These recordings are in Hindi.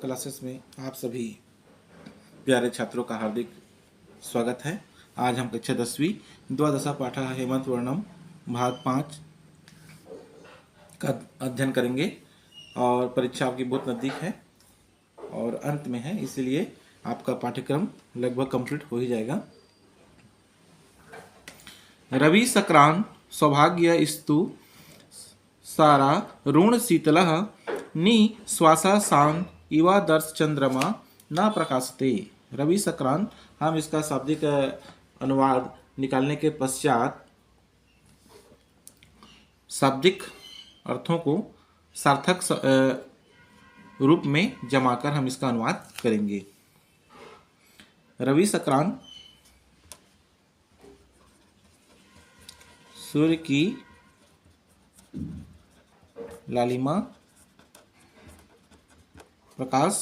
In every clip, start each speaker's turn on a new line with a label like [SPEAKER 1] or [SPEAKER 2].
[SPEAKER 1] क्लासेस में आप सभी प्यारे छात्रों का हार्दिक स्वागत है। आज हम कक्षा 10वीं द्वादशा पाठः हेमंत वर्णम भाग 5 का अध्ययन करेंगे और परीक्षा आपकी बहुत नज़दीक है और अंत में है, इसलिए आपका पाठ्यक्रम लगभग कंप्लीट हो ही जाएगा। रवि सक्रांत सौभाग्य स्तु सारा ऋण शीतलः नि श्वासा शांत इवा दर्श चंद्रमा न प्रकाशते। रवि सक्रांत, हम इसका शाब्दिक अनुवाद निकालने के पश्चात शाब्दिक अर्थों को सार्थक रूप में जमाकर हम इसका अनुवाद करेंगे। रवि सक्रांत सूर्य की लालिमा, प्रकाश,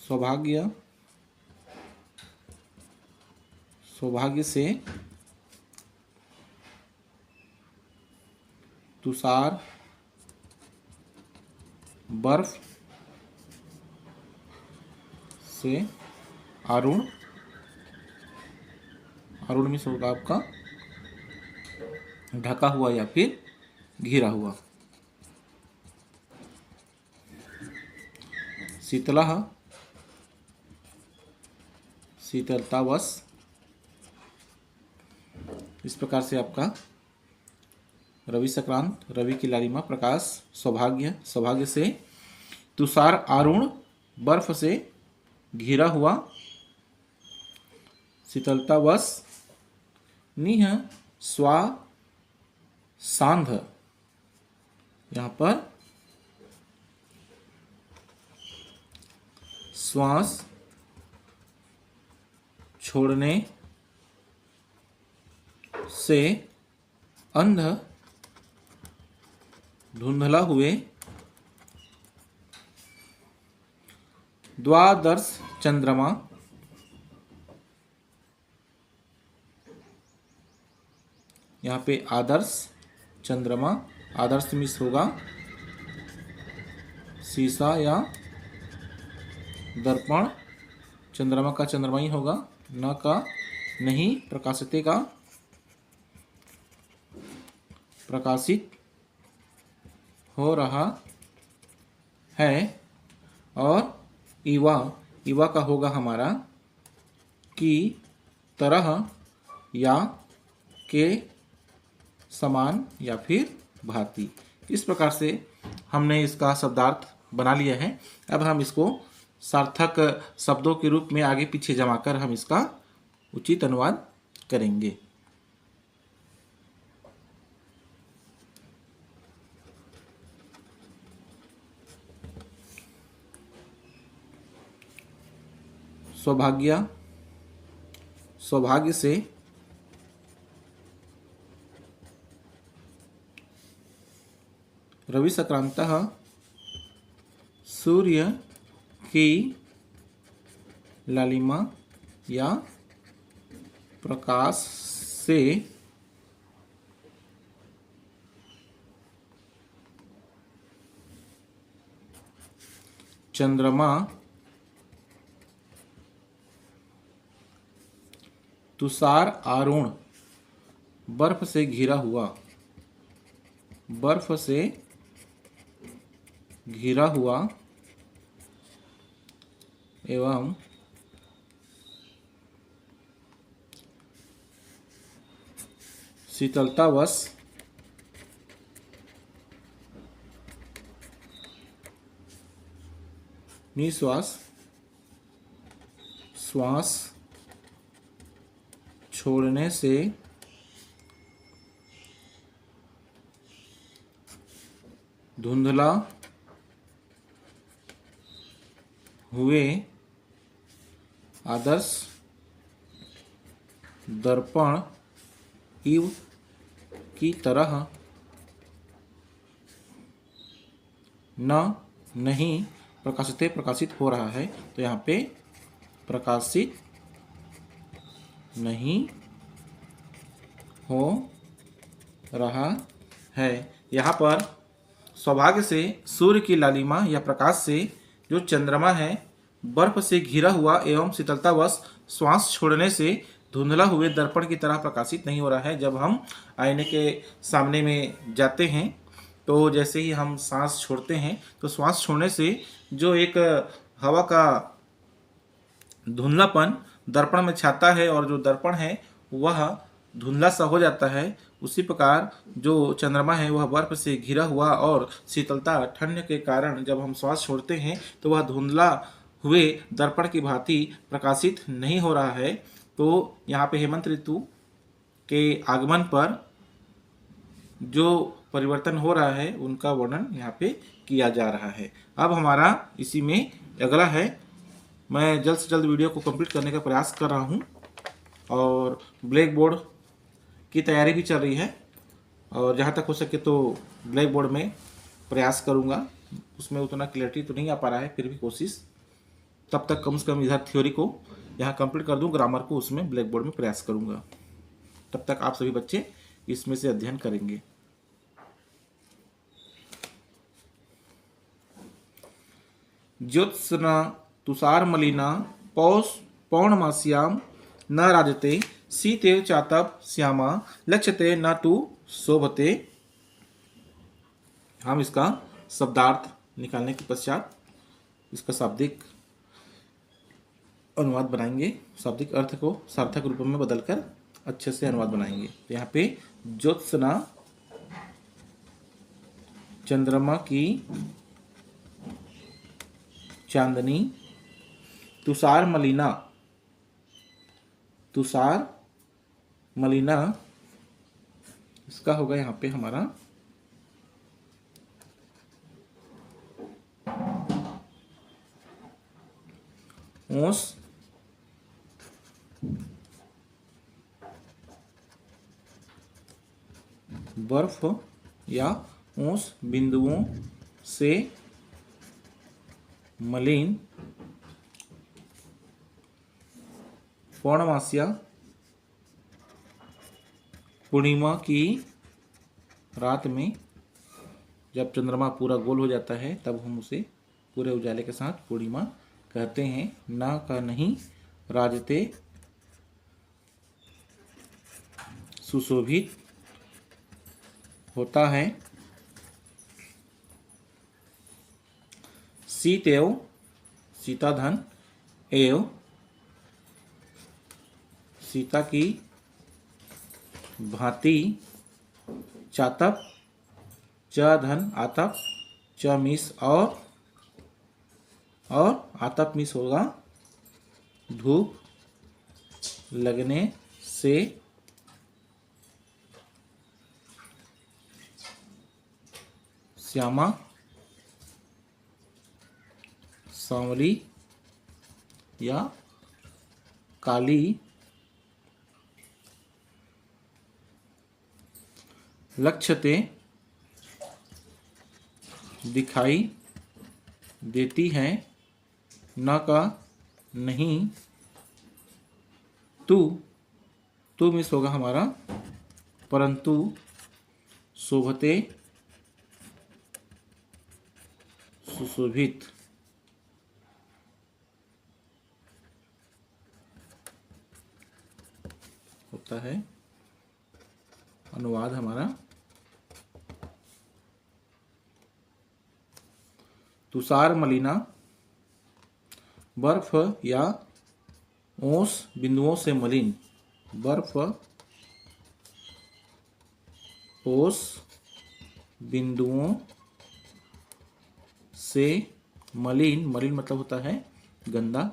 [SPEAKER 1] सौभाग्य से, तुषार, बर्फ से, अरुण में होगा आपका ढका हुआ या फिर घिरा हुआ। शीतलः शीतलतावश। इस प्रकार से आपका रवि सक्रांत, रवि की लालिमा, प्रकाश, सौभाग्य से, तुषार आरूढ़, बर्फ से घिरा हुआ, शीतलतावश, निह स्वा सांध। यहाँ पर श्वास छोड़ने से अंध धुंधला हुए, द्वादश चंद्रमा, यहाँ पे आदर्श चंद्रमा, आदर्श मिस होगा शीशा या दर्पण, चंद्रमा का चंद्रमा ही होगा, न का नहीं, प्रकाशते का प्रकाशित हो रहा है, और इवा का होगा हमारा की तरह या के समान या फिर भांति। इस प्रकार से हमने इसका शब्दार्थ बना लिया है। अब हम इसको सार्थक शब्दों के रूप में आगे पीछे जमाकर हम इसका उचित अनुवाद करेंगे। सौभाग्य से, रवि सक्रांतः सूर्य की लालिमा या प्रकाश से चंद्रमा तुषार आरूढ़, बर्फ से घिरा हुआ एवं शीतलतावश श्वास छोड़ने से धुंधला हुए, आदर्श दर्पण इव की तरह, नहीं, प्रकाशित हो रहा है, तो यहाँ पे प्रकाशित नहीं हो रहा है। यहाँ पर सौभाग्य से सूर्य की लालिमा या प्रकाश से जो चंद्रमा है बर्फ से घिरा हुआ एवं शीतलतावश श्वास छोड़ने से धुंधला हुए दर्पण की तरह प्रकाशित नहीं हो रहा है। जब हम आईने के सामने में जाते हैं तो जैसे ही हम सांस छोड़ते हैं तो श्वास छोड़ने से जो एक हवा का धुंधलापन दर्पण में छाता है और जो दर्पण है वह धुंधला सा हो जाता है। उसी प्रकार जो चंद्रमा है वह बर्फ से घिरा हुआ और शीतलता ठंड के कारण जब हम श्वास छोड़ते हैं तो वह धुंधला हुए दर्पण की भांति प्रकाशित नहीं हो रहा है। तो यहाँ पे हेमंत ऋतु के आगमन पर जो परिवर्तन हो रहा है उनका वर्णन यहाँ पे किया जा रहा है। अब हमारा इसी में अगला है, मैं जल्द से जल्द वीडियो को कंप्लीट करने का प्रयास कर रहा हूँ और ब्लैक बोर्ड की तैयारी भी चल रही है और जहाँ तक हो सके तो ब्लैक बोर्ड में प्रयास करूँगा। उसमें उतना क्लैरिटी तो नहीं आ पा रहा है, फिर भी कोशिश तब तक कम से कम इधर थ्योरी को यहाँ कंप्लीट कर दूँ, ग्रामर को उसमें ब्लैक बोर्ड में प्रयास करूँगा। तब तक आप सभी बच्चे इसमें से अध्ययन करेंगे। ज्योत्स्ना तुषार मलिना पौष पौर्णमास्याम न राजते शीतेव चातप श्यामा लक्ष्यते न तु शोभते। हम इसका शब्दार्थ निकालने के पश्चात इसका शाब्दिक अनुवाद बनाएंगे, शाब्दिक अर्थ को सार्थक रूप में बदलकर अच्छे से अनुवाद बनाएंगे। तो यहाँ पे ज्योत्स्ना चंद्रमा की चांदनी, तुषार मलिना इसका होगा यहाँ पे हमारा ओस बर्फ या ओस बिंदुओं से मलिन पौर्णमास्या पूर्णिमा की रात में जब चंद्रमा पूरा गोल हो जाता है तब हम उसे पूरे उजाले के साथ पूर्णिमा कहते हैं। ना का नहीं, राजते सुशोभित होता है। सीतेव सीता धन एव सीता की भांति चातप च धन आतप च मिस और आतप मिस होगा धूप लगने से श्यामा सांवली या काली लक्ष्यते दिखाई देती है। न का नहीं, तू मिस होगा हमारा परंतु शोभते सुशोभित होता है। अनुवाद हमारा तुषार मलिना बर्फ या ओस बिंदुओं से मलिन, बर्फ ओस बिंदुओं से मलिन मतलब होता है गंदा।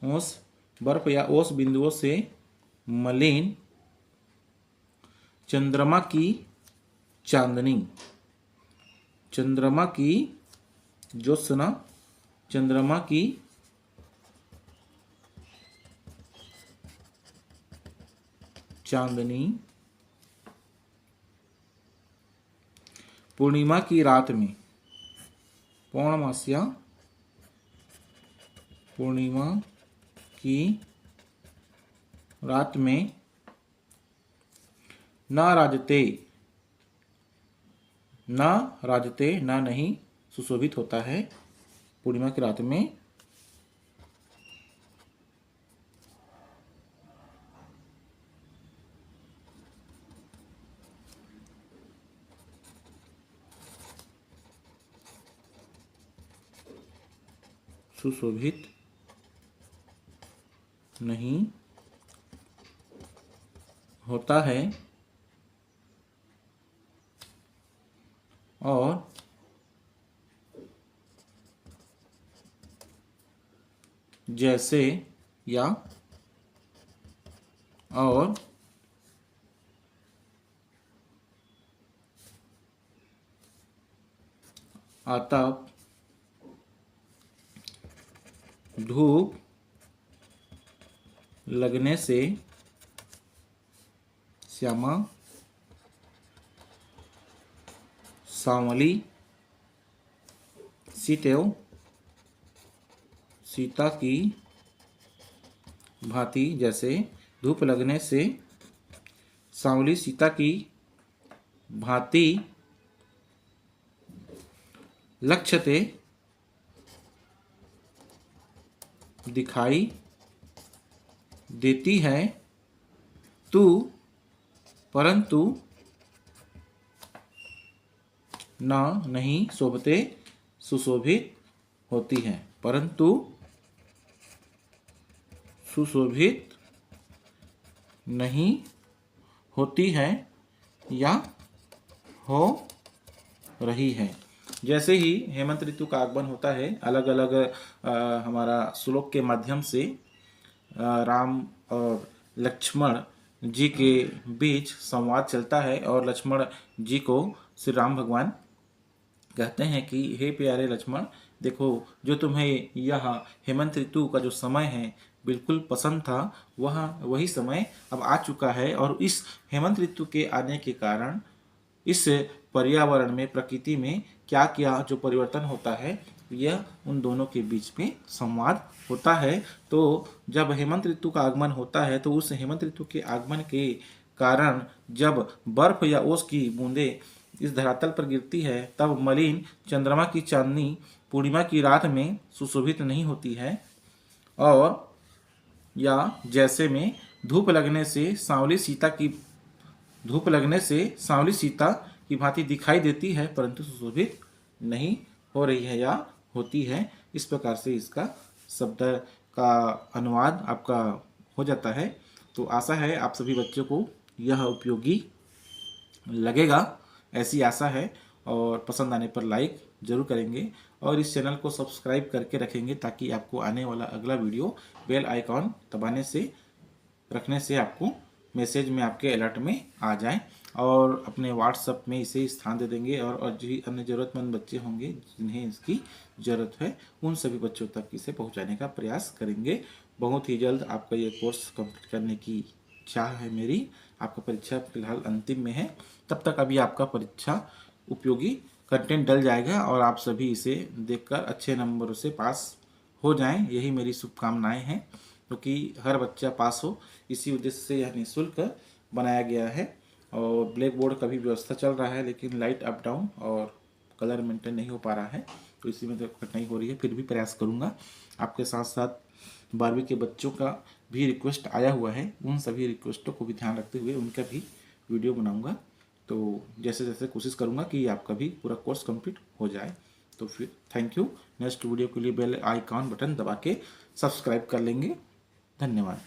[SPEAKER 1] ओस बर्फ या ओस बिंदुओं से मलिन चंद्रमा की चांदनी, चंद्रमा की ज्योत्सना, चंद्रमा की चांदनी पूर्णिमा की रात में, पौर्णमास्या पूर्णिमा की रात में न राजते ना राजते ना नहीं सुशोभित होता है पूर्णिमा की रात में। सुशोभित नहीं होता है और जैसे या और आतप धूप लगने से श्यामा सांवली सीतेव सीता की भांति। जैसे धूप लगने से सांवली सीता की भांति लक्ष्यते दिखाई देती है तू परंतु ना नहीं शोभते सुशोभित होती है, परंतु सुशोभित नहीं होती है या हो रही है। जैसे ही हेमंत ऋतु का आगमन होता है, अलग अलग हमारा श्लोक के माध्यम से राम और लक्ष्मण जी के बीच संवाद चलता है और लक्ष्मण जी को श्री राम भगवान कहते हैं कि हे प्यारे लक्ष्मण, देखो जो तुम्हें यह हेमंत ऋतु का जो समय है बिल्कुल पसंद था, वही समय अब आ चुका है और इस हेमंत ऋतु के आने के कारण इस पर्यावरण में, प्रकृति में क्या क्या जो परिवर्तन होता है, यह उन दोनों के बीच में संवाद होता है। तो जब हेमंत ऋतु का आगमन होता है तो उस हेमंत ऋतु के आगमन के कारण जब बर्फ या ओस की बूंदें इस धरातल पर गिरती है, तब मलिन चंद्रमा की चांदनी पूर्णिमा की रात में सुशोभित नहीं होती है और या जैसे में धूप लगने से सांवली सीता की भांति दिखाई देती है परंतु सुशोभित नहीं हो रही है या होती है। इस प्रकार से इसका शब्द का अनुवाद आपका हो जाता है। तो आशा है आप सभी बच्चों को यह उपयोगी लगेगा, ऐसी आशा है, और पसंद आने पर लाइक जरूर करेंगे और इस चैनल को सब्सक्राइब करके रखेंगे ताकि आपको आने वाला अगला वीडियो बेल आइकॉन दबाने से रखने से आपको मैसेज में आपके अलर्ट में आ जाए और अपने व्हाट्सएप में इसे स्थान दे देंगे और जो अन्य ज़रूरतमंद बच्चे होंगे जिन्हें इसकी ज़रूरत है उन सभी बच्चों तक इसे पहुंचाने का प्रयास करेंगे। बहुत ही जल्द आपका ये कोर्स कंप्लीट करने की चाह है मेरी। आपका परीक्षा फिलहाल अंतिम में है, तब तक अभी आपका परीक्षा उपयोगी कंटेंट डल जाएगा और आप सभी इसे देखकर अच्छे नंबरों से पास हो जाएं, यही मेरी शुभकामनाएं हैं, क्योंकि हर बच्चा पास हो इसी उद्देश्य से यह निःशुल्क बनाया गया है। और ब्लैक बोर्ड का भी व्यवस्था चल रहा है लेकिन लाइट अप डाउन और कलर मेंटेन नहीं हो पा रहा है, तो इसी में तो कठिनाई हो रही है। फिर भी प्रयास करूंगा। आपके साथ साथ 12वीं के बच्चों का भी रिक्वेस्ट आया हुआ है, उन सभी रिक्वेस्टों को भी ध्यान रखते हुए उनका भी वीडियो बनाऊंगा। तो जैसे जैसे कोशिश करूंगा कि आपका भी पूरा कोर्स कंप्लीट हो जाए। तो फिर थैंक यू। नेक्स्ट वीडियो के लिए बेल आइकॉन बटन दबा के सब्सक्राइब कर लेंगे। धन्यवाद।